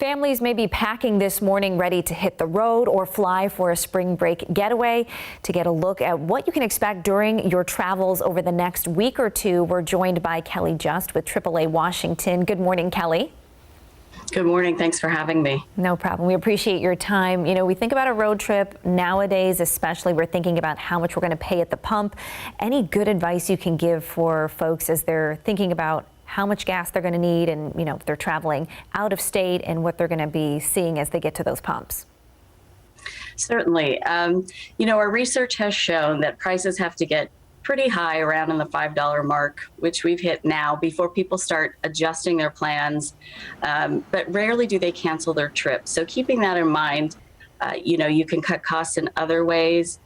Families may be packing this morning ready to hit the road or fly for a spring break getaway. To get a look at what you can expect during your travels over the next week or two, we're joined by Kelly Just with AAA Washington. Good morning, Kelly. Good morning. Thanks for having me. No problem. We appreciate your time. You know, we think about a road trip nowadays, especially we're thinking about how much we're going to pay at the pump. Any good advice you can give for folks as they're thinking about how much gas they're going to need and, you know, if they're traveling out of state and what they're going to be seeing as they get to those pumps? Certainly. You know, our research has shown that prices have to get pretty high around in the $5 mark, which we've hit now before people start adjusting their plans. But rarely do they cancel their trip. So keeping that in mind, you know, you can cut costs in other ways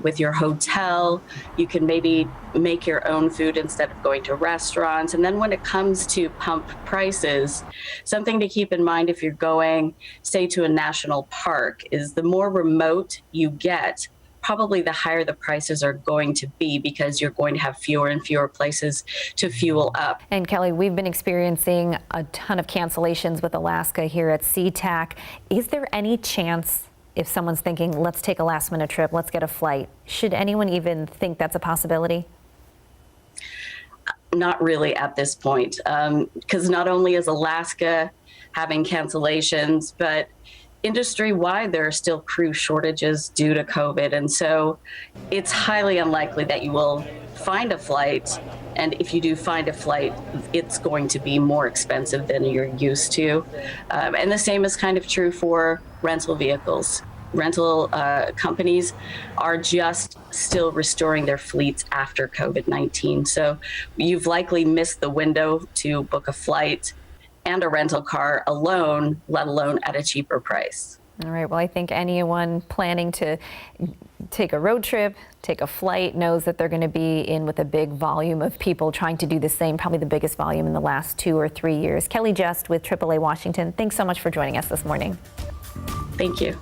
with your hotel. You can maybe make your own food instead of going to restaurants. And then when it comes to pump prices, something to keep in mind if you're going, say, to a national park is the more remote you get, probably the higher the prices are going to be because you're going to have fewer and fewer places to fuel up. And Kelly, we've been experiencing a ton of cancellations with Alaska here at SeaTac. Is there any chance, if someone's thinking, let's take a last minute trip, let's get a flight, should anyone even think that's a possibility? Not really at this point, because not only is Alaska having cancellations, but industry-wide, there are still crew shortages due to COVID. And so it's highly unlikely that you will find a flight. And if you do find a flight, it's going to be more expensive than you're used to. And the same is kind of true for rental vehicles. Rental companies are just still restoring their fleets after COVID-19. So you've likely missed the window to book a flight and a rental car alone, let alone at a cheaper price. All right. Well, I think anyone planning to take a road trip, take a flight, knows that they're going to be in with a big volume of people trying to do the same, probably the biggest volume in the last 2 or 3 years. Kelly Just with AAA Washington, thanks so much for joining us this morning. Thank you.